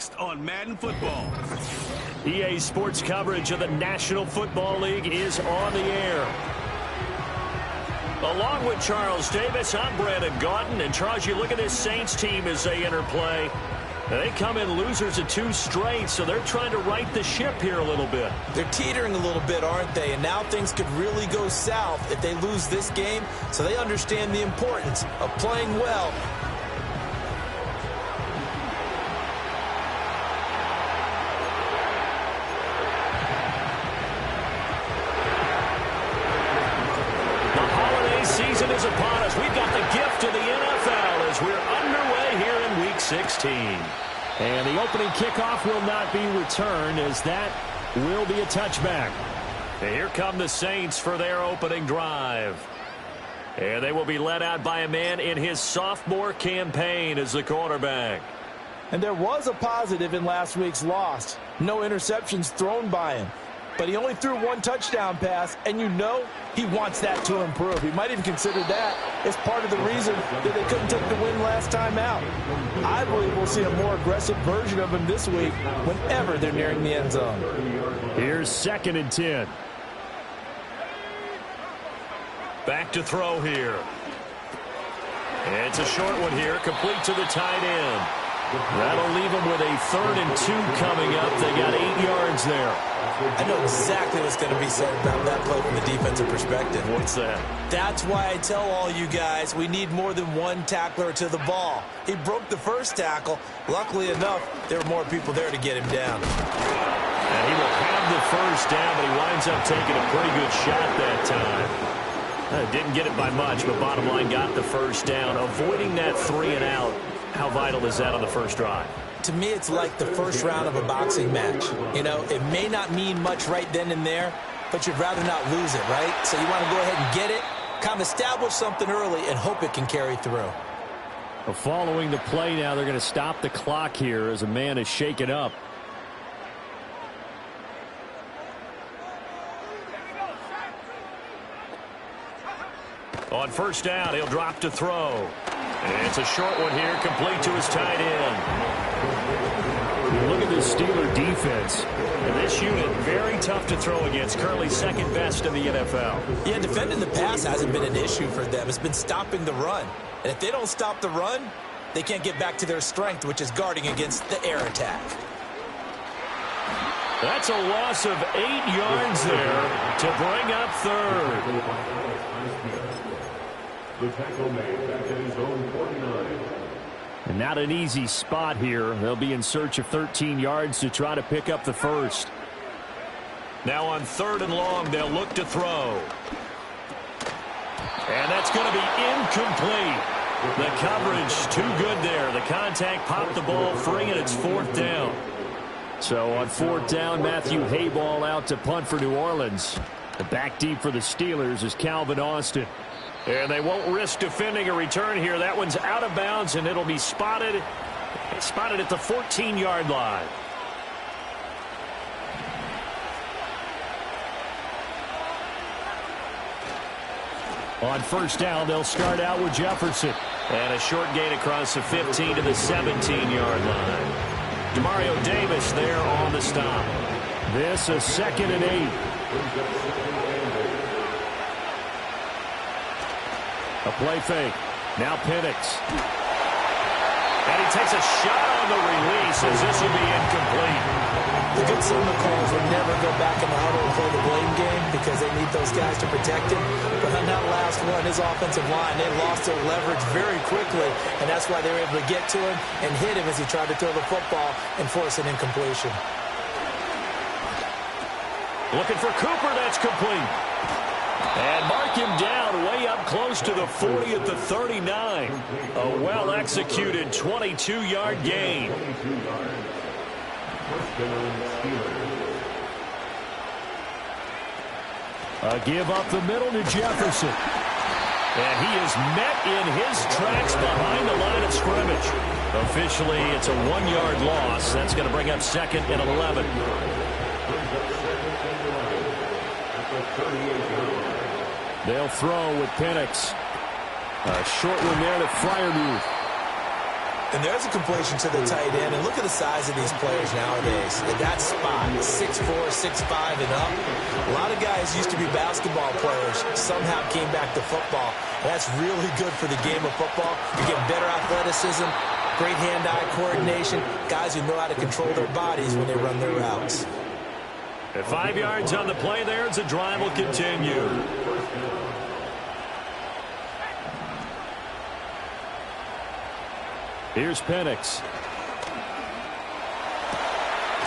next on Madden Football. EA Sports coverage of the National Football League is on the air. Along with Charles Davis, I'm Brandon Gaudin. And Charles, you look at this Saints team as they enter play. They come in losers of 2 straight, so they're trying to right the ship here a little bit. They're teetering a little bit, aren't they? And now things could really go south if they lose this game, so they understand the importance of playing well. Season is upon us. We've got the gift of the NFL as we're underway here in Week 16. And the opening kickoff will not be returned, as that will be a touchback. And here come the Saints for their opening drive. And they will be led out by a man in his sophomore campaign as the quarterback. And there was a positive in last week's loss. No interceptions thrown by him. But he only threw 1 touchdown pass, and you know he wants that to improve. He might even consider that as part of the reason that they couldn't take the win last time out. I believe we'll see a more aggressive version of him this week whenever they're nearing the end zone. Here's 2nd and 10. Back to throw here. And it's a short one here, complete to the tight end. That'll leave them with a 3rd and 2 coming up. They got 8 yards there. I know exactly what's going to be said about that play from the defensive perspective. What's that? That's why I tell all you guys we need more than 1 tackler to the ball. He broke the first tackle. Luckily enough, there were more people there to get him down. And he will have the first down, but he winds up taking a pretty good shot that time. Didn't get it by much, but bottom line got the first down. Avoiding that 3 and out. How vital is that on the first drive? To me, it's like the first round of a boxing match. You know, it may not mean much right then and there, but you'd rather not lose it, right? So you want to go ahead and get it, kind of establish something early, and hope it can carry through. Well, following the play now, they're going to stop the clock here as a man is shaken up. On first down, he'll drop to throw. And it's a short one here, complete to his tight end. Look at this Steeler defense. And this unit, very tough to throw against. Currently 2nd best in the NFL. Yeah, defending the pass hasn't been an issue for them. It's been stopping the run. And if they don't stop the run, they can't get back to their strength, which is guarding against the air attack. That's a loss of 8 yards there to bring up 3rd. The tackle made back at his own 49. And not an easy spot here. They'll be in search of 13 yards to try to pick up the first. Now on 3rd and long, they'll look to throw. And that's going to be incomplete. The coverage too good there. The contact popped the ball free, and it's 4th down. So on 4th down, Matthew Hayball out to punt for New Orleans. The back deep for the Steelers is Calvin Austin. And they won't risk defending a return here. That one's out of bounds, and it'll be spotted at the 14-yard line. On first down, they'll start out with Jefferson. And a short gain across the 15 to the 17-yard line. Demario Davis there on the stop. This is 2nd and 8. A play fake. Now Penix. And he takes a shot on the release as this will be incomplete. The good signal calls will never go back in the huddle and play the blame game because they need those guys to protect him. But on that last one, his offensive line, they lost their leverage very quickly, and that's why they were able to get to him and hit him as he tried to throw the football and force an incompletion. Looking for Cooper, that's complete. And mark him down way up close to the 40 at the 39. A well-executed 22-yard gain. A give up the middle to Jefferson. And he is met in his tracks behind the line of scrimmage. Officially, it's a 1-yard loss. That's going to bring up 2nd and 11. They'll throw with Penix. A short one there to Freiermuth. And there's a completion to the tight end. And look at the size of these players nowadays. At that spot, 6'4", 6'5", and up. A lot of guys used to be basketball players, somehow came back to football. And that's really good for the game of football. You get better athleticism, great hand-eye coordination, guys who know how to control their bodies when they run their routes. At 5 yards on the play there, as the drive will continue. Here's Penix.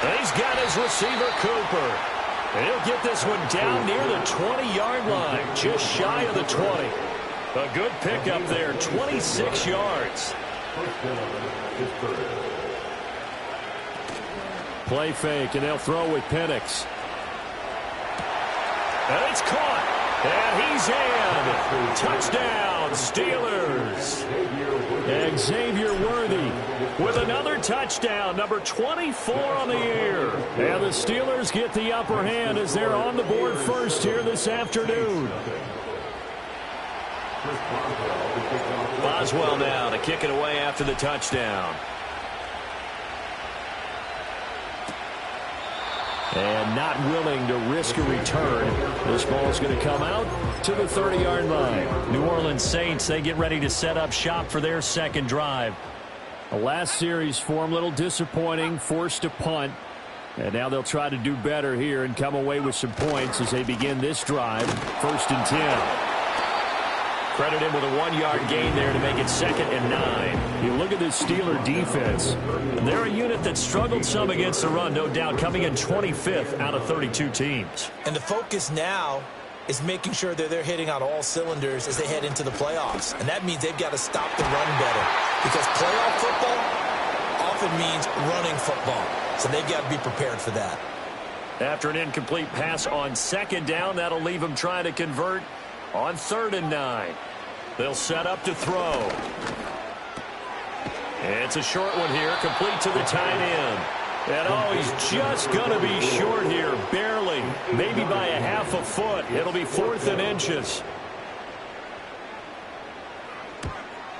He's got his receiver, Cooper. He'll get this one down near the 20-yard line, just shy of the 20. A good pickup there, 26 yards. Play fake, and they'll throw with Penix. And it's caught. And he's in. Touchdown, Steelers. And Xavier Worthy with another touchdown, number 24 on the year. And the Steelers get the upper hand as they're on the board first here this afternoon. Boswell now to kick it away after the touchdown. And not willing to risk a return. This ball is going to come out to the 30-yard line. New Orleans Saints, they get ready to set up shop for their second drive. The last series for them, a little disappointing, forced to punt. And now they'll try to do better here and come away with some points as they begin this drive. 1st and 10. Credit him with a 1-yard gain there to make it 2nd and 9. You look at this Steeler defense. They're a unit that struggled some against the run, no doubt, coming in 25th out of 32 teams. And the focus now is making sure that they're hitting on all cylinders as they head into the playoffs. And that means they've got to stop the run better. Because playoff football often means running football. So they've got to be prepared for that. After an incomplete pass on 2nd down, that'll leave them trying to convert on 3rd and 9. They'll set up to throw. It's a short one here, complete to the tight end. And oh, he's just going to be short here, barely, maybe by a half a foot. It'll be 4th and inches.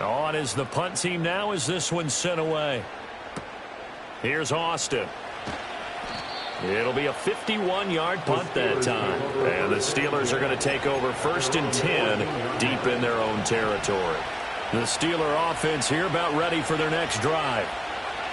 On is the punt team now as this one's sent away. Here's Austin. It'll be a 51-yard punt that time. And the Steelers are going to take over 1st and 10 deep in their own territory. The Steeler offense here about ready for their next drive.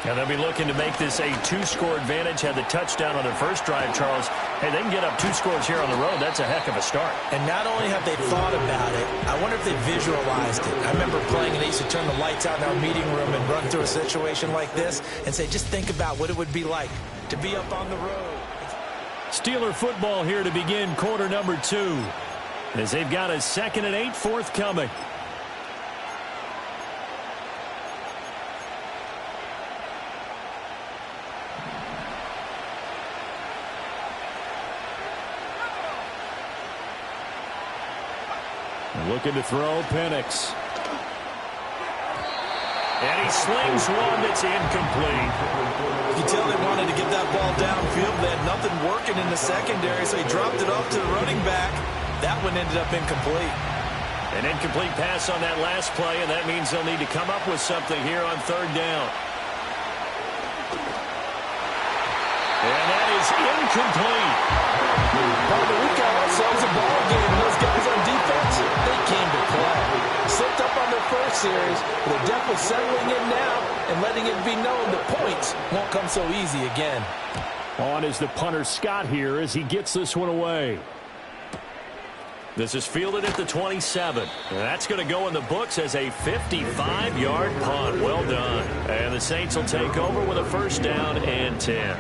And they'll be looking to make this a 2-score advantage. Had the touchdown on their first drive, Charles. Hey, they can get up 2 scores here on the road. That's a heck of a start. And not only have they thought about it, I wonder if they visualized it. I remember playing and they used to turn the lights out in our meeting room and run through a situation like this and say, just think about what it would be like to be up on the road. Steeler football here to begin quarter number 2. As they've got a 2nd and 8 forthcoming. Looking to throw, Penix. And he slings one that's incomplete. You can tell they wanted to get that ball downfield. They had nothing working in the secondary, so he dropped it off to the running back. That one ended up incomplete. An incomplete pass on that last play, and that means they'll need to come up with something here on 3rd down. And that is incomplete. Bobby, we got ourselves a ball game. Those guys on defense, they came to play. Slipped up on their first series, but they're definitely settling in now and letting it be known that points won't come so easy again. On is the punter Scott here as he gets this one away. This is fielded at the 27. And that's going to go in the books as a 55-yard punt. Well done. And the Saints will take over with a 1st down and 10.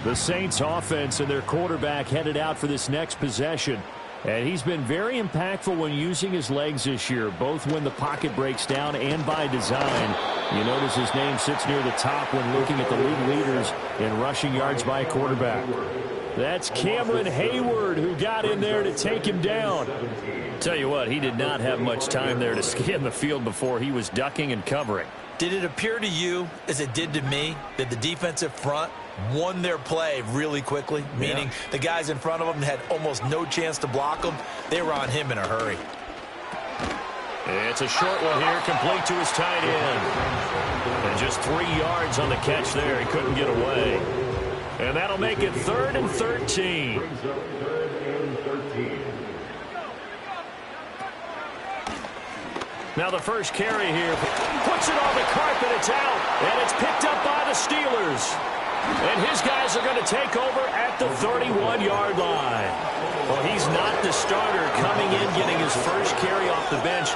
The Saints offense and their quarterback headed out for this next possession. And he's been very impactful when using his legs this year, both when the pocket breaks down and by design. You notice his name sits near the top when looking at the league leaders in rushing yards by a quarterback. That's Cameron Hayward who got in there to take him down. Tell you what, he did not have much time there to scan the field before he was ducking and covering. Did it appear to you, as it did to me, that the defensive front won their play really quickly? Meaning the guys in front of them had almost no chance to block them. They were on him in a hurry. It's a short one here, complete to his tight end. And just 3 yards on the catch there. He couldn't get away. And that'll make it 3rd and 13. Brings up 3rd and 13. Now the first carry here. Puts it on the carpet. It's out. And it's picked up by the Steelers. And his guys are going to take over at the 31-yard line. Well, he's not the starter coming in, getting his first carry off the bench.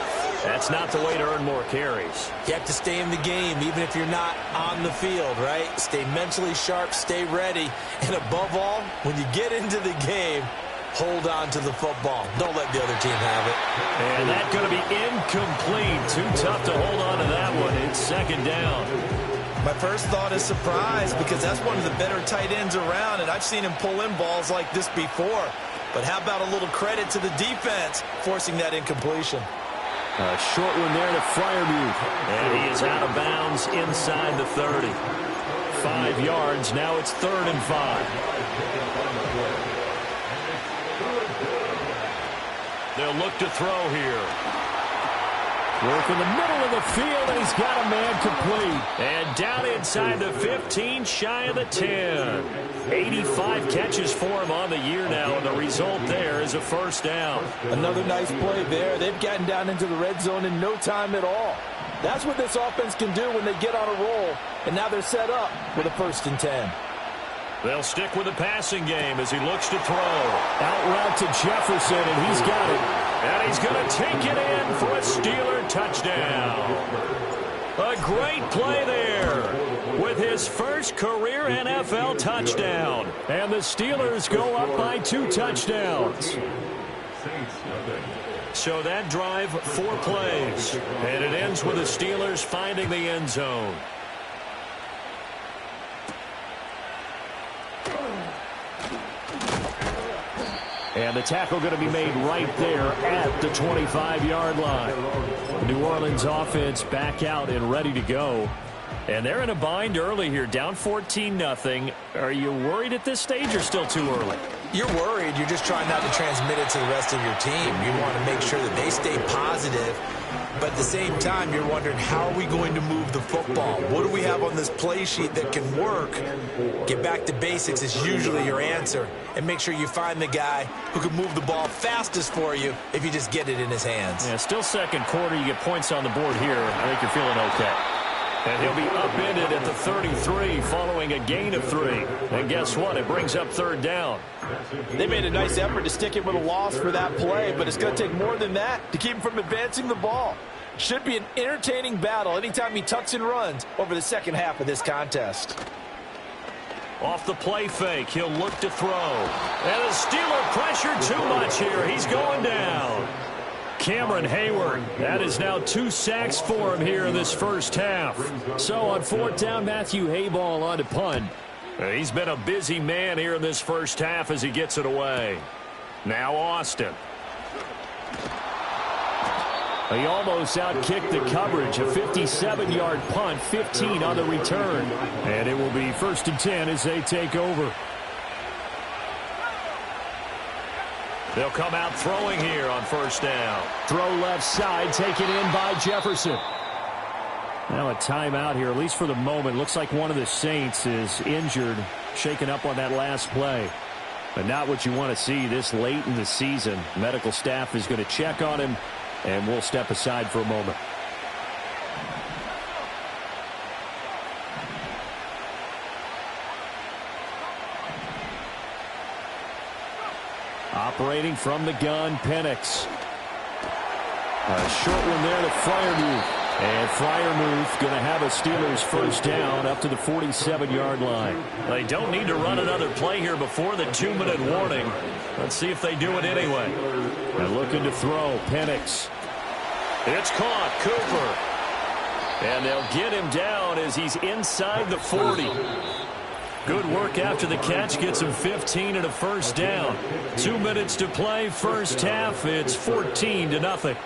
That's not the way to earn more carries. You have to stay in the game, even if you're not on the field, right? Stay mentally sharp, stay ready. And above all, when you get into the game, hold on to the football. Don't let the other team have it. And that's going to be incomplete. Too tough to hold on to that one. It's 2nd down. My first thought is surprise, because that's one of the better tight ends around, and I've seen him pull in balls like this before. But how about a little credit to the defense forcing that incompletion? A short one there to Freiermuth. And he is out of bounds inside the 30. 5 yards. Now it's 3rd and 5. They'll look to throw here. Work in the middle of the field, and he's got a man complete. And down inside the 15, shy of the 10. 85 catches for him on the year now, and the result there is a 1st down. Another nice play there. They've gotten down into the red zone in no time at all. That's what this offense can do when they get on a roll, and now they're set up with a 1st and 10. They'll stick with the passing game as he looks to throw. Out route to Jefferson, and he's got it. And he's going to take it in for a Steeler touchdown. A great play there with his first career NFL touchdown. And the Steelers go up by 2 touchdowns. So that drive, 4 plays. And it ends with the Steelers finding the end zone. And the tackle going to be made right there at the 25-yard line. New Orleans offense back out and ready to go. And they're in a bind early here, down 14-0. Are you worried at this stage or still too early? You're worried. You're just trying not to transmit it to the rest of your team. You want to make sure that they stay positive. But at the same time, you're wondering, how are we going to move the football? What do we have on this play sheet that can work? Get back to basics is usually your answer. And make sure you find the guy who can move the ball fastest for you if you just get it in his hands. Yeah, still 2nd quarter. You get points on the board here. I think you're feeling okay. And he'll be upended at the 33 following a gain of 3. And guess what? It brings up 3rd down. They made a nice effort to stick him with a loss for that play, but it's going to take more than that to keep him from advancing the ball. Should be an entertaining battle anytime he tucks and runs over the second half of this contest. Off the play fake, he'll look to throw. And the Steeler pressure too much here. He's going down. Cameron Hayward, that is now 2 sacks for him here in this first half. So on 4th down, Matthew Hayball on to punt. He's been a busy man here in this first half as he gets it away. Now Austin. He almost outkicked the coverage. A 57-yard punt, 15 on the return. And it will be 1st and 10 as they take over. They'll come out throwing here on 1st down. Throw left side, taken in by Jefferson. Now a timeout here, at least for the moment. Looks like one of the Saints is injured, shaken up on that last play. But not what you want to see this late in the season. Medical staff is going to check on him, and we'll step aside for a moment. Operating from the gun, Penix. A short one there to Freiermuth. And Freiermuth going to have a Steelers 1st down up to the 47-yard line. They don't need to run another play here before the 2-minute warning. Let's see if they do it anyway. They're looking to throw. Penix. It's caught. Cooper. And they'll get him down as he's inside the 40. Good work after the catch. Gets him 15 and a 1st down. 2 minutes to play. First half. It's 14-0.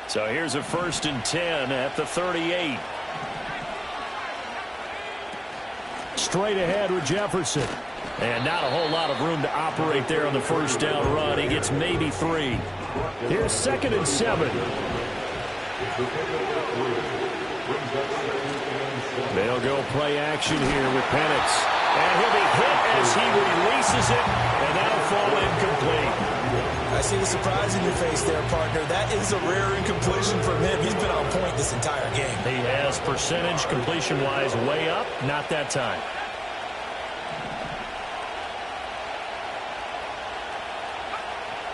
So here's a 1st and 10 at the 38. Straight ahead with Jefferson. And not a whole lot of room to operate there on the 1st down run. He gets maybe 3. Here's 2nd and 7. They'll go play action here with Penix. And he'll be hit as he releases it, and that'll fall incomplete. I see the surprise in your face there, partner. That is a rare incompletion from him. He's been on point this entire game. He has percentage completion-wise way up, not that time.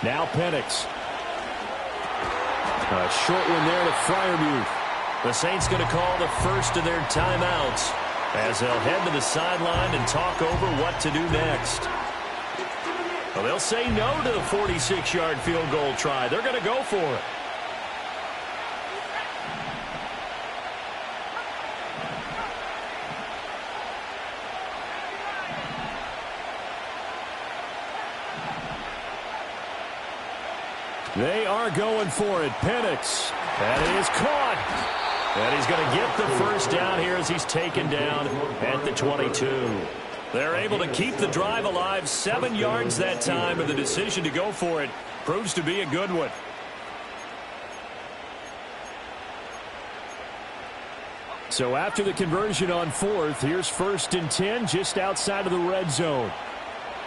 Now Penix. A short one there to Freiermuth. The Saints going to call the first of their timeouts as they'll head to the sideline and talk over what to do next. Well, they'll say no to the 46-yard field goal try. They're going to go for it. They are going for it. Penix. That is caught. And he's going to get the first down here as he's taken down at the 22. They're able to keep the drive alive, 7 yards that time, and the decision to go for it proves to be a good one. So after the conversion on fourth, here's 1st and 10 just outside of the red zone.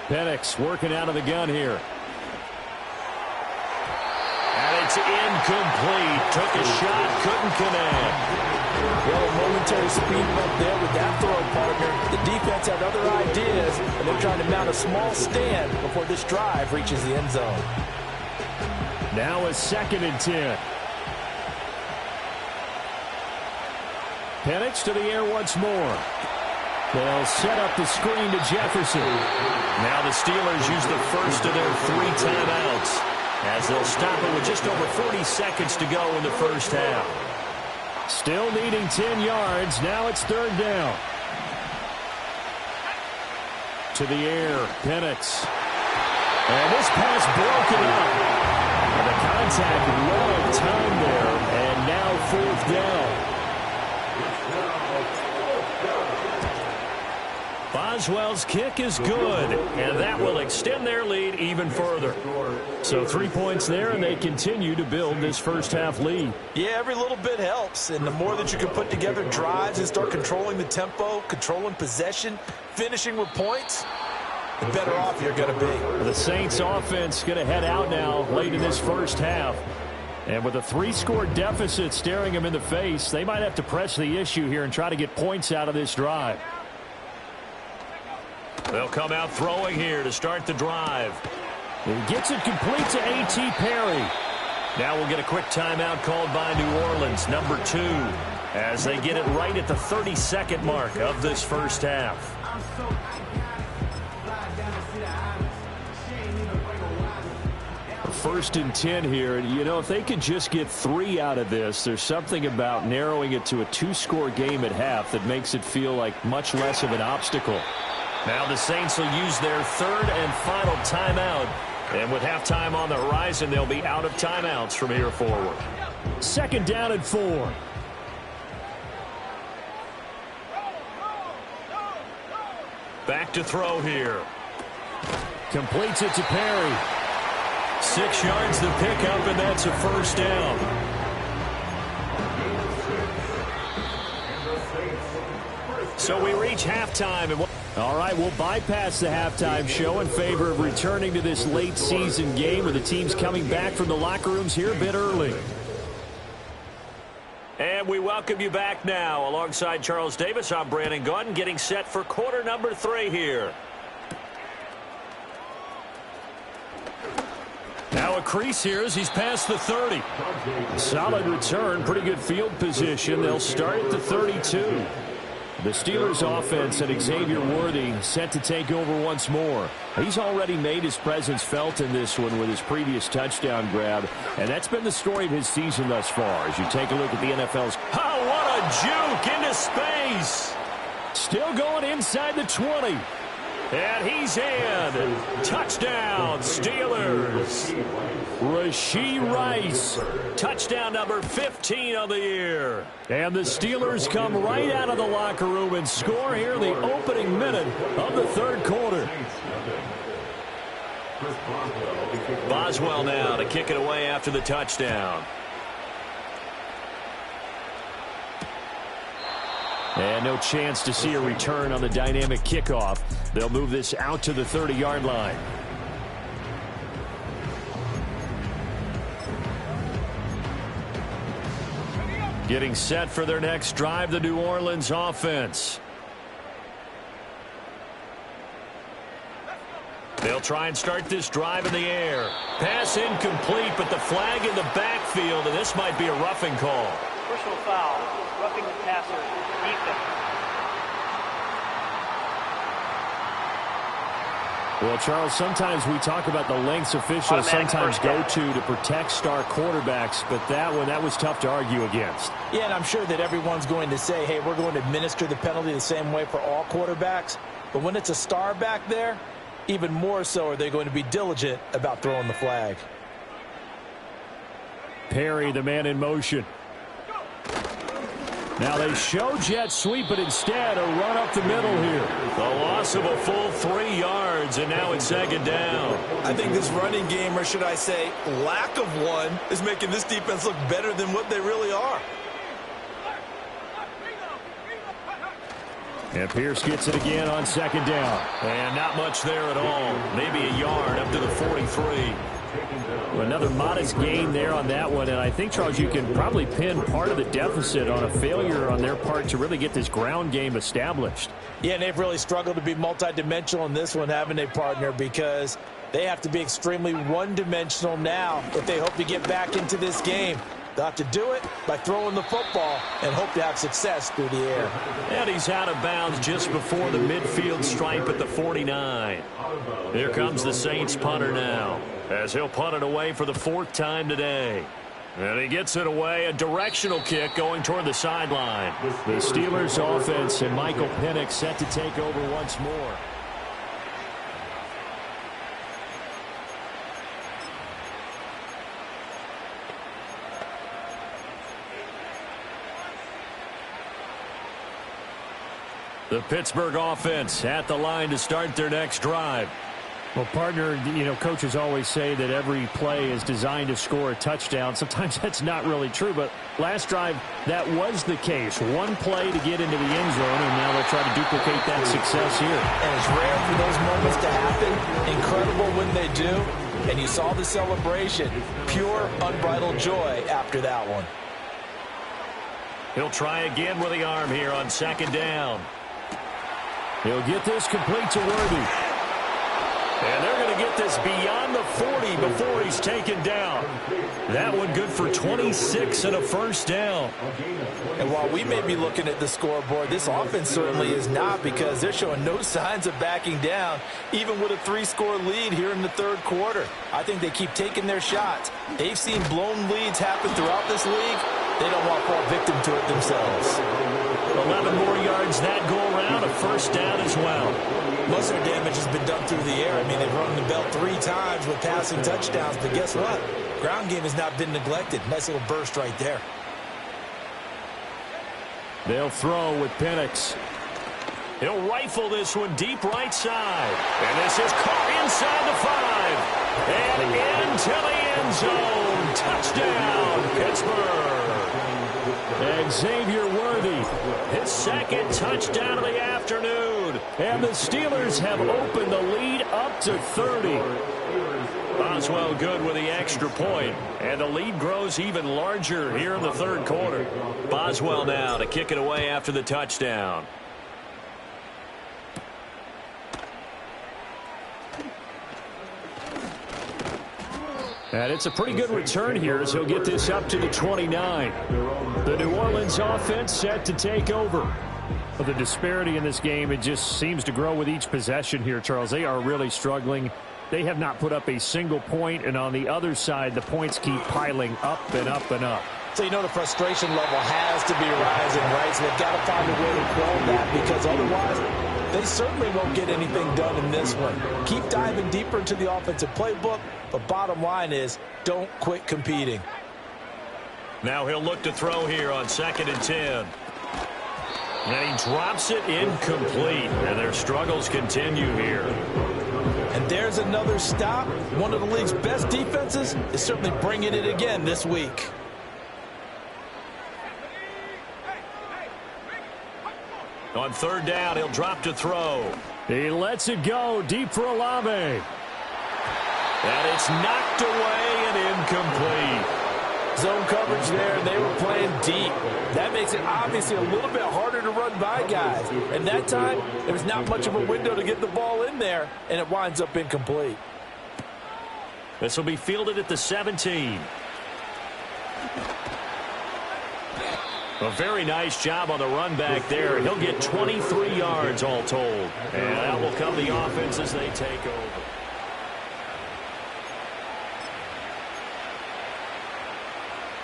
Penix working out of the gun here. And it's incomplete. Took a shot, couldn't connect. Well, a momentary speed bump there with that throw, partner. The defense had other ideas, and they're trying to mount a small stand before this drive reaches the end zone. Now a 2nd and 10. Penix to the air once more. They'll set up the screen to Jefferson. Now the Steelers use the first of their 3 timeouts as they'll stop it with just over 40 seconds to go in the first half. Still needing 10 yards. Now it's 3rd down. To the air, Penix. And this pass broken up. And the contact long time there. And now 4th down. Boswell's kick is good, and that will extend their lead even further. So 3 points there, and they continue to build this first half lead. Yeah, every little bit helps, and the more that you can put together drives and start controlling the tempo, controlling possession, finishing with points, the better off you're going to be. The Saints offense going to head out now late in this first half. And with a 3-score deficit staring them in the face, they might have to press the issue here and try to get points out of this drive. They'll come out throwing here to start the drive. He gets it complete to A.T. Perry. Now we'll get a quick timeout called by New Orleans, number 2, as they get it right at the 32nd mark of this first half. First and 10 here. You know, if they could just get 3 out of this, there's something about narrowing it to a 2-score game at half that makes it feel like much less of an obstacle. Now the Saints will use their 3rd and final timeout. And with halftime on the horizon, they'll be out of timeouts from here forward. 2nd down and 4. Back to throw here. Completes it to Perry. 6 yards to pick up, and that's a first down. So we reach halftime. And all right, we'll bypass the halftime show in favor of returning to this late season game where the team's coming back from the locker rooms here a bit early. And we welcome you back now. Alongside Charles Davis, I'm Brandon Gaudin, getting set for quarter number 3 here. Now a crease here as he's past the 30. Solid return, pretty good field position. They'll start at the 32. The Steelers offense and Xavier Worthy set to take over once more. He's already made his presence felt in this one with his previous touchdown grab, and that's been the story of his season thus far. As you take a look at the NFL's... Oh, what a juke into space! Still going inside the 20. And he's in. Touchdown, Steelers. Rashee Rice. Touchdown number 15 of the year. And the Steelers come right out of the locker room and score here in the opening minute of the 3rd quarter. Boswell now to kick it away after the touchdown. And no chance to see a return on the dynamic kickoff. They'll move this out to the 30-yard line. Getting set for their next drive, the New Orleans offense. They'll try and start this drive in the air. Pass incomplete, but the flag in the backfield, and this might be a roughing call. Personal foul, roughing the passer, defense. Well, Charles, sometimes we talk about the lengths officials sometimes go to protect star quarterbacks, but that was tough to argue against. Yeah, and I'm sure that everyone's going to say, hey, we're going to administer the penalty the same way for all quarterbacks. But when it's a star back there, even more so are they going to be diligent about throwing the flag. Perry, the man in motion. Now they show jet sweep, but instead a run up the middle here. The loss of a full 3 yards, and now it's second down. I think this running game, or should I say lack of one, is making this defense look better than what they really are. And Pierce gets it again on second down. And not much there at all. Maybe a yard up to the 43. Another modest gain there on that one, and I think, Charles, you can probably pin part of the deficit on a failure on their part to really get this ground game established. Yeah, and they've really struggled to be multidimensional in this one, haven't they, partner, because they have to be extremely one-dimensional now if they hope to get back into this game. They'll have to do it by throwing the football and hope to have success through the air. And he's out of bounds just before the midfield stripe at the 49. Here comes the Saints punter now, as he'll punt it away for the 4th time today. And he gets it away, a directional kick going toward the sideline. The Steelers offense and Michael Penix set to take over once more. The Pittsburgh offense at the line to start their next drive. Well, partner, coaches always say that every play is designed to score a touchdown. Sometimes that's not really true, but last drive, that was the case. One play to get into the end zone, and now they'll try to duplicate that success here. And it's rare for those moments to happen. Incredible when they do. And you saw the celebration. Pure, unbridled joy after that one. He'll try again with the arm here on second down. He'll get this complete to Worthy. And they're going to get this beyond the 40 before he's taken down. That one good for 26 and a first down. And while we may be looking at the scoreboard, this offense certainly is not, because they're showing no signs of backing down, even with a 3-score lead here in the 3rd quarter. I think they keep taking their shots. They've seen blown leads happen throughout this league. They don't want to fall victim to it themselves. 11 more yards that go around, a first down as well. Most of their damage has been done through the air. I mean, they've rung the bell 3 times with passing touchdowns, but guess what? Ground game has not been neglected. Nice little burst right there. They'll throw with Penix. He'll rifle this one deep right side. And this is caught inside the 5. And into the end zone. Touchdown, Pittsburgh. Xavier Worthy, his 2nd touchdown of the afternoon. And the Steelers have opened the lead up to 30. Boswell good with the extra point. And the lead grows even larger here in the 3rd quarter. Boswell now to kick it away after the touchdown. And it's a pretty good return here as he'll get this up to the 29. The New Orleans offense set to take over. But the disparity in this game, it just seems to grow with each possession here, Charles. They are really struggling. They have not put up a single point, and on the other side, the points keep piling up and up and up. So the frustration level has to be rising, right? So they've got to find a way to quell that, because otherwise they certainly won't get anything done in this one. Keep diving deeper into the offensive playbook, but bottom line is don't quit competing. Now he'll look to throw here on 2nd and 10. And he drops it incomplete, and their struggles continue here. And there's another stop. One of the league's best defenses is certainly bringing it again this week. On third down, he'll drop to throw. He lets it go deep for Olave. And it's knocked away and incomplete. Zone coverage there, and they were playing deep. That makes it obviously a little bit harder to run by guys. And that time, there was not much of a window to get the ball in there, and it winds up incomplete. This will be fielded at the 17. A very nice job on the run back there. He'll get 23 yards all told. And that will come the offense as they take over.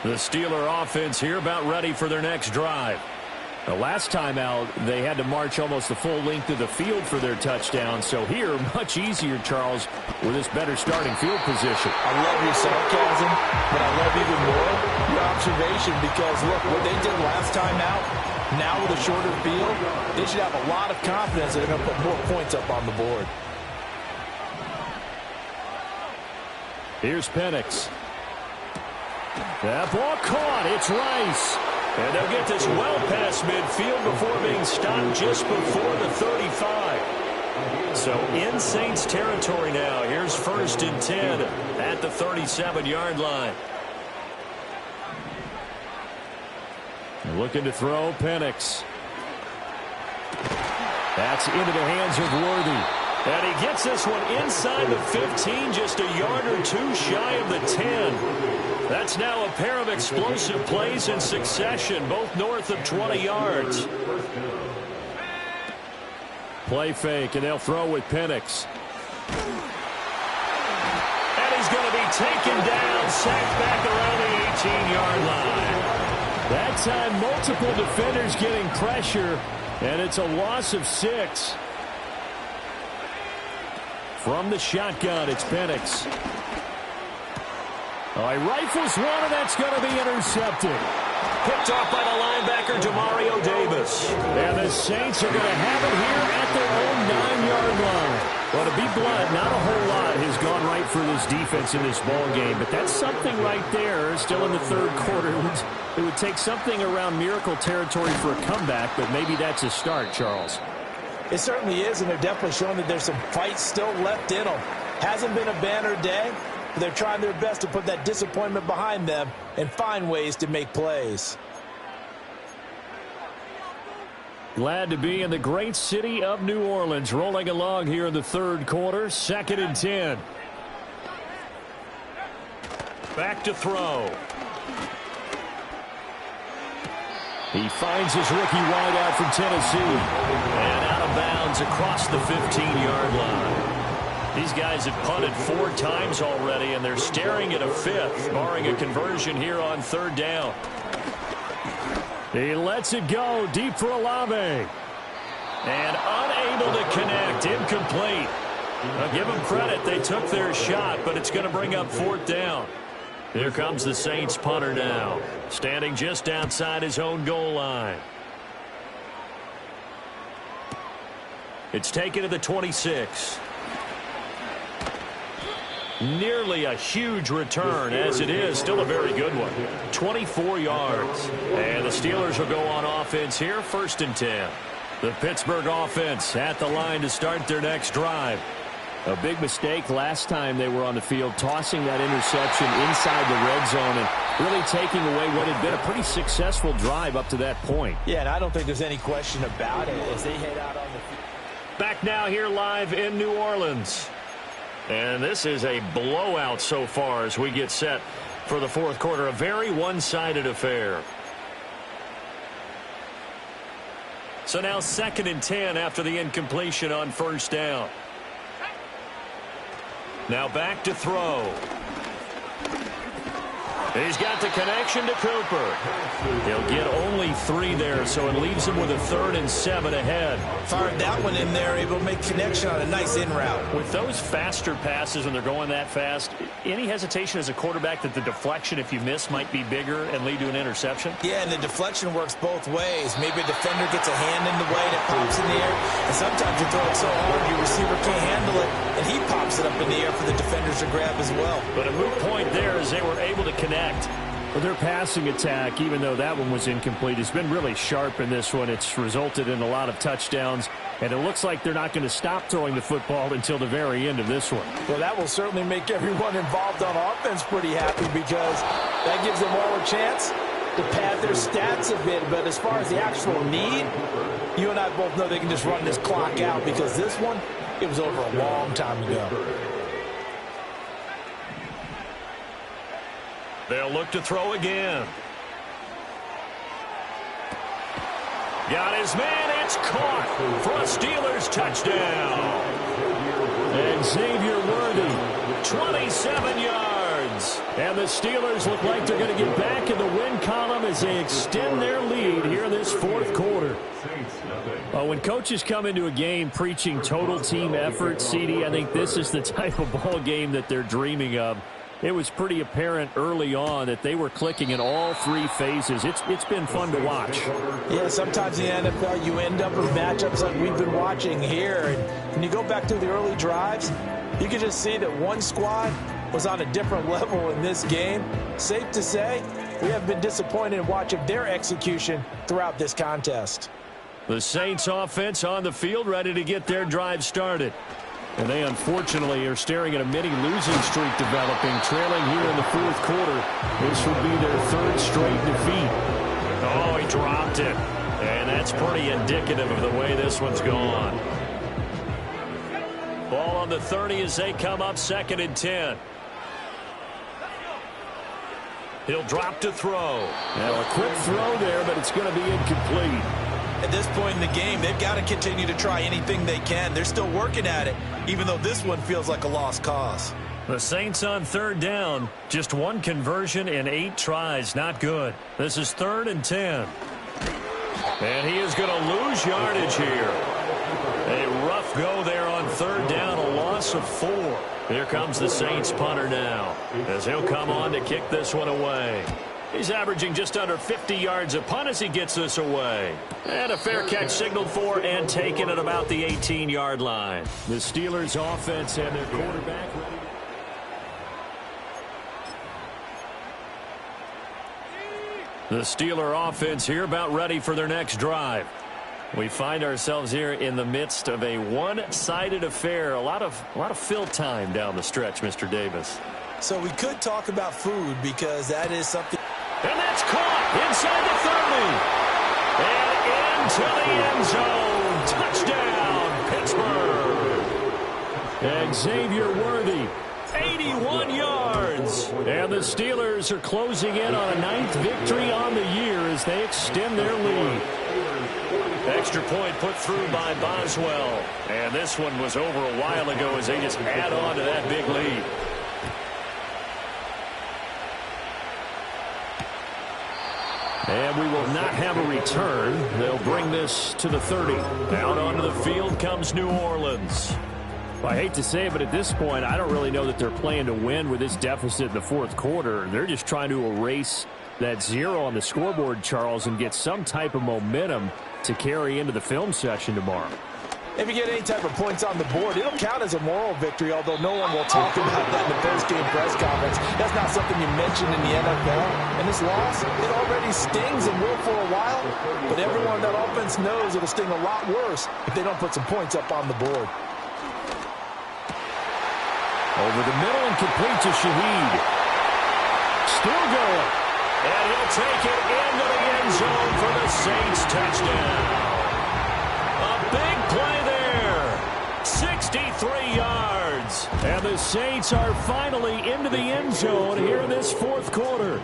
The Steeler offense here about ready for their next drive. The last time out, they had to march almost the full length of the field for their touchdown. So here, much easier, Charles, with this better starting field position. I love your sarcasm, but I love even more your observation because, look, what they did last time out, now with a shorter field, they should have a lot of confidence that they're going to put more points up on the board. Here's Penix. That ball caught. It's Rice. And they'll get this well past midfield before being stopped just before the 35. So in Saints territory now. Here's 1st and 10 at the 37-yard line. Looking to throw, Penix. That's into the hands of Worthy. And he gets this one inside the 15, just a yard or two shy of the 10. That's now a pair of explosive plays in succession, both north of 20 yards. Play fake, and they'll throw with Penix. And he's going to be taken down, sacked back around the 18-yard line. That time, multiple defenders getting pressure, and it's a loss of 6. From the shotgun, it's Penix. He rifles one, and that's going to be intercepted. Picked off by the linebacker, Demario Davis. And the Saints are going to have it here at their own 9-yard line. Well, to be blunt, not a whole lot has gone right for this defense in this ball game, but that's something right there. Still in the third quarter. It would take something around miracle territory for a comeback, but maybe that's a start, Charles. It certainly is, and they're definitely showing that there's some fight still left in them. Hasn't been a banner day, but they're trying their best to put that disappointment behind them and find ways to make plays. Glad to be in the great city of New Orleans, rolling along here in the third quarter, 2nd and 10. Back to throw. He finds his rookie wideout from Tennessee. And out of bounds across the 15-yard line. These guys have punted 4 times already, and they're staring at a 5th, barring a conversion here on 3rd down. He lets it go deep for Olave. And unable to connect, incomplete. I'll give them credit, they took their shot, but it's going to bring up 4th down. Here comes the Saints punter now, standing just outside his own goal line. It's taken to the 26. Nearly a huge return, as it is. Still a very good one. 24 yards. And the Steelers will go on offense here, 1st and 10. The Pittsburgh offense at the line to start their next drive. A big mistake last time they were on the field, tossing that interception inside the red zone and really taking away what had been a pretty successful drive up to that point. Yeah, and I don't think there's any question about it as they head out on the field. Back now here live in New Orleans. And this is a blowout so far as we get set for the 4th quarter. A very one-sided affair. So now 2nd and 10 after the incompletion on 1st down. Now back to throw. He's got the connection to Cooper. He'll get only 3 there, so it leaves him with a 3rd and 7 ahead. Fired that one in there, able to make connection on a nice in route. With those faster passes when they're going that fast, any hesitation as a quarterback that the deflection, if you miss, might be bigger and lead to an interception? Yeah, and the deflection works both ways. Maybe a defender gets a hand in the way and it pops in the air, and sometimes you throw it so hard your receiver can't handle it, and he pops it up in the air for the defenders to grab as well. But a moot point there as they were able to connect. Their passing attack, even though that one was incomplete, has been really sharp in this one. It's resulted in a lot of touchdowns, and it looks like they're not going to stop throwing the football until the very end of this one. Well, that will certainly make everyone involved on offense pretty happy because that gives them all a chance to pad their stats a bit. But as far as the actual need, you and I both know they can just run this clock out because this one, it was over a long time ago. They'll look to throw again. Got his man. It's caught for a Steelers touchdown. And Xavier Worthy, 27 yards. And the Steelers look like they're going to get back in the win column as they extend their lead here in this fourth quarter. When coaches come into a game preaching total team effort, CD, I think this is the type of ball game that they're dreaming of. It was pretty apparent early on that they were clicking in all three phases. It's been fun to watch. Yeah, sometimes in the NFL you end up with matchups like we've been watching here. And when you go back to the early drives, you can just see that one squad was on a different level in this game. Safe to say, we have been disappointed in watching their execution throughout this contest. The Saints offense on the field, ready to get their drive started. And they, unfortunately, are staring at a mini-losing streak developing, trailing here in the fourth quarter. This would be their third straight defeat. Oh, he dropped it. And that's pretty indicative of the way this one's gone. Ball on the 30 as they come up 2nd and 10. He'll drop to throw. Now, a quick throw there, but it's going to be incomplete. At this point in the game, they've got to continue to try anything they can. They're still working at it, even though this one feels like a lost cause. The Saints on 3rd down. Just one conversion in 8 tries. Not good. This is 3rd and 10. And he is going to lose yardage here. A rough go there on 3rd down. A loss of 4. Here comes the Saints punter now, as he'll come on to kick this one away. He's averaging just under 50 yards a punt as he gets this away. And a fair catch signaled for and taken at about the 18-yard line. The Steelers offense and their quarterback ready. The Steeler offense here about ready for their next drive. We find ourselves here in the midst of a one-sided affair. A lot of fill time down the stretch, Mr. Davis. So we could talk about food because that is something. And that's caught inside the 30. And into the end zone. Touchdown, Pittsburgh. And Xavier Worthy, 81 yards. And the Steelers are closing in on a 9th victory on the year as they extend their lead. Extra point put through by Boswell. And this one was over a while ago as they just add on to that big lead. And we will not have a return. They'll bring this to the 30. Out onto the field comes New Orleans. Well, I hate to say it, but at this point, I don't really know that they're playing to win with this deficit in the fourth quarter. They're just trying to erase that 0 on the scoreboard, Charles, and get some type of momentum to carry into the film session tomorrow. If you get any type of points on the board, it'll count as a moral victory, although no one will talk about that in the post-game press conference. That's not something you mentioned in the NFL. And this loss, it already stings and will for a while, but everyone on that offense knows it'll sting a lot worse if they don't put some points up on the board. Over the middle and complete to Shaheed. Still going. And he'll take it into the end zone for the Saints touchdown. A big play there. 63 yards. And the Saints are finally into the end zone here in this fourth quarter.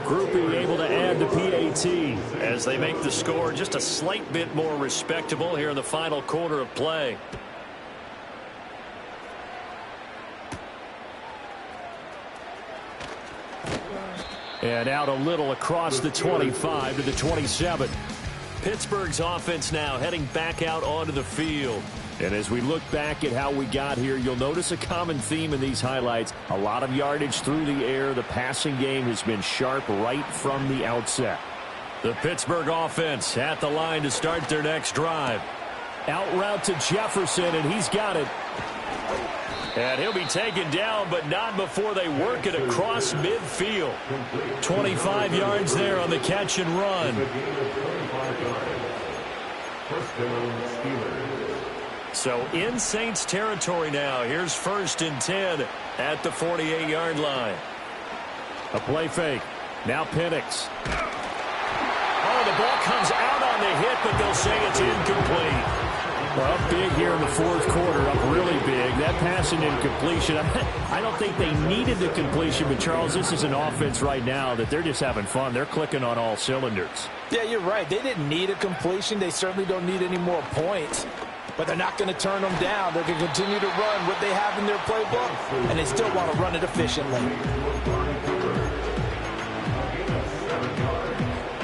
Groupie able to add the PAT as they make the score just a slight bit more respectable here in the final quarter of play. And out a little across the 25 to the 27. Pittsburgh's offense now heading back out onto the field. And as we look back at how we got here, you'll notice a common theme in these highlights. A lot of yardage through the air. The passing game has been sharp right from the outset. The Pittsburgh offense at the line to start their next drive. Out route to Jefferson, and he's got it. And he'll be taken down, but not before they work it across midfield. 25 yards there on the catch and run. So in Saints territory now. Here's 1st and 10 at the 48-yard line. A play fake. Now Penix. Oh, the ball comes out on the hit, but they'll say it's incomplete. Well, big here in the 4th quarter, up really big. That pass and incompletion, I don't think they needed the completion, but Charles, this is an offense right now that they're just having fun. They're clicking on all cylinders. Yeah, you're right. They didn't need a completion. They certainly don't need any more points, but they're not going to turn them down. They're going to continue to run what they have in their playbook, and they still want to run it efficiently.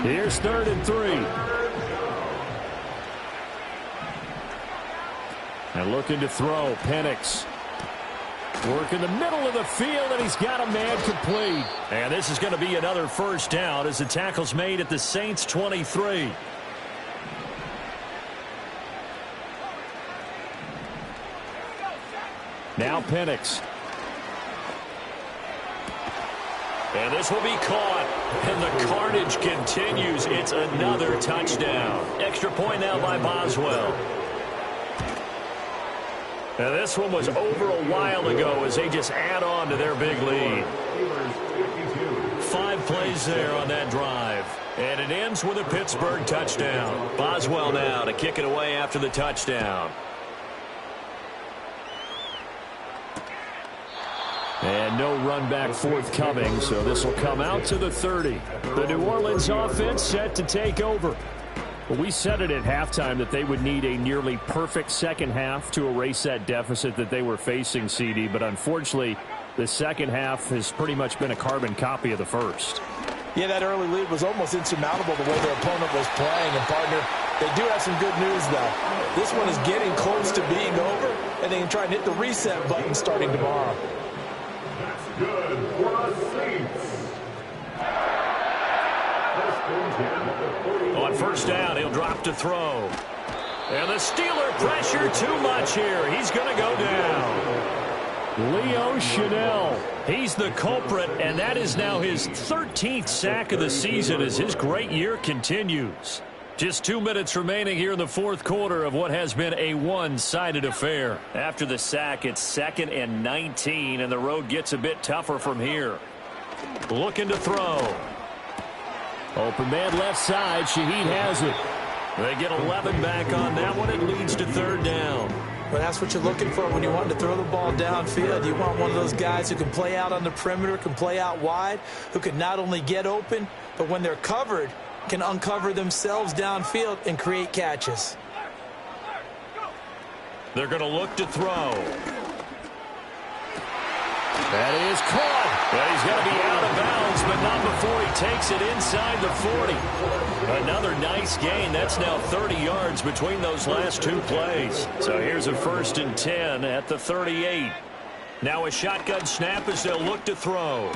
Here's 3rd and 3. And looking to throw, Penix. Work in the middle of the field, and he's got a man complete. And this is going to be another 1st down as the tackle's made at the Saints 23. Now Penix. And this will be caught. And the carnage continues. It's another touchdown. Extra point now by Boswell. Now this one was over a while ago as they just add on to their big lead. 5 plays there on that drive. And it ends with a Pittsburgh touchdown. Boswell now to kick it away after the touchdown. And no run back forthcoming, so this will come out to the 30. The New Orleans offense set to take over. Well, we said it at halftime that they would need a nearly perfect second half to erase that deficit that they were facing, CD, but unfortunately, the second half has pretty much been a carbon copy of the first. Yeah, that early lead was almost insurmountable the way their opponent was playing. And, partner, they do have some good news, though. This one is getting close to being over, and they can try and hit the reset button starting tomorrow. That's good for the Saints. On 1st down, he'll drop to throw. And the Steeler pressure too much here. He's going to go down. Leo Chanel. He's the culprit, and that is now his 13th sack of the season as his great year continues. Just 2 minutes remaining here in the 4th quarter of what has been a one-sided affair. After the sack, it's 2nd and 19, and the road gets a bit tougher from here. Looking to throw. Open man left side. Shaheed has it. They get 11 back on that one. It leads to 3rd down. Well, that's what you're looking for when you want to throw the ball downfield. You want one of those guys who can play out on the perimeter, can play out wide, who can not only get open, but when they're covered, can uncover themselves downfield and create catches. They're going to look to throw. That is caught. But he's going to be out of bounds, but not before he takes it inside the 40. Another nice gain. That's now 30 yards between those last 2 plays. So here's a 1st and 10 at the 38. Now a shotgun snap as they'll look to throw.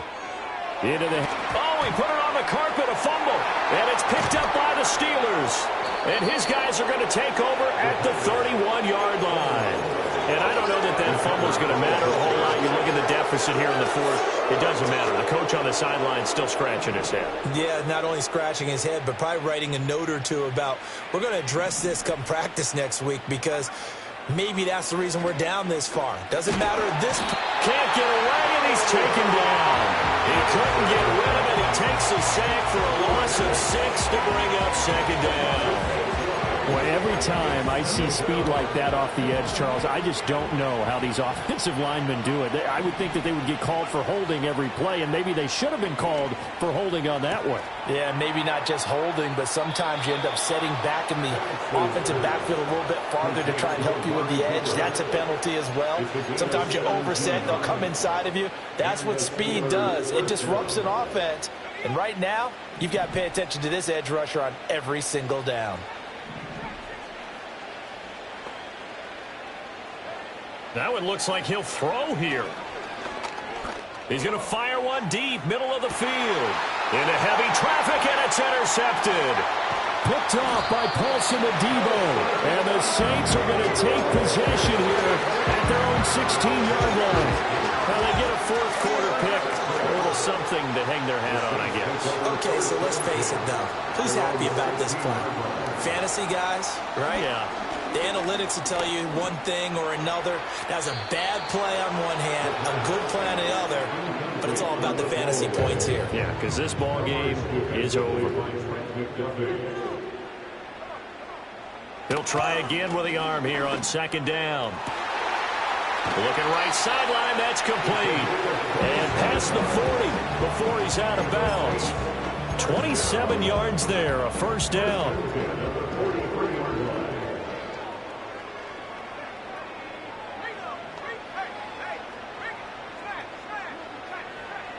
Into the... Oh, he put it on the carpet, a fumble. And it's picked up by the Steelers. And his guys are going to take over at the 31-yard line. And I don't know that that fumble is going to matter a whole lot. You look at the deficit here in the 4th. It doesn't matter. The coach on the sideline still scratching his head. Yeah, not only scratching his head, but probably writing a note or two about, we're going to address this come practice next week because maybe that's the reason we're down this far. Doesn't matter at this point. Can't get away, and he's taken down. He couldn't get rid of it. He takes a sack for a loss of 6 to bring up 2nd down. Well, every time I see speed like that off the edge, Charles, I just don't know how these offensive linemen do it. I would think that they would get called for holding every play, and maybe they should have been called for holding on that one. Yeah, maybe not just holding, but sometimes you end up setting back in the offensive backfield a little bit farther to try and help you with the edge. That's a penalty as well. Sometimes you overset, they'll come inside of you. That's what speed does. It disrupts an offense. And right now, you've got to pay attention to this edge rusher on every single down. Now it looks like he'll throw here. He's going to fire one deep, middle of the field. Into heavy traffic, and it's intercepted. picked off by Paulson Adebo. And the Saints are going to take possession here at their own 16-yard line. Well, they get a fourth quarter pick. A little something to hang their hat on, I guess. Okay, so let's face it, though. Who's happy about this play? Fantasy guys, right? Yeah. The analytics will tell you one thing or another. That's a bad play on one hand, a good play on the other, but it's all about the fantasy points here. Yeah, because this ball game is over. He'll try again with the arm here on second down. Looking right sideline, that's complete. And past the 40 before he's out of bounds. 27 yards there, a first down.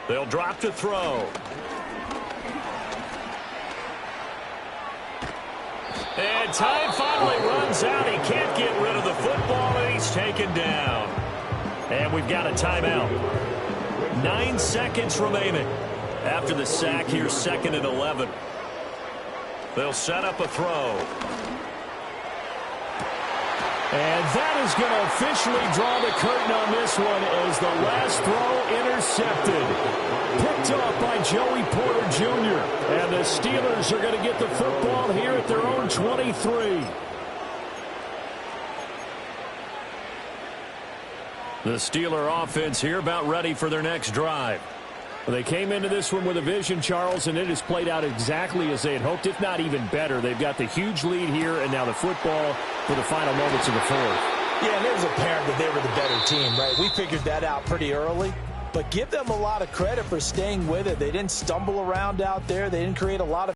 They'll drop to throw. And time finally runs out. He can't get rid of the football, and he's taken down. And we've got a timeout. 9 seconds remaining. After the sack here, 2nd and 11. They'll set up a throw. And that is going to officially draw the curtain on this one as the last throw intercepted. Picked off by Joey Porter Jr. And the Steelers are going to get the football here at their own 23. The Steeler offense here about ready for their next drive. Well, they came into this one with a vision, Charles, and it has played out exactly as they had hoped, if not even better. They've got the huge lead here, and now the football for the final moments of the fourth. Yeah, and it was apparent that they were the better team, right? We figured that out pretty early. But give them a lot of credit for staying with it. They didn't stumble around out there. They didn't create a lot of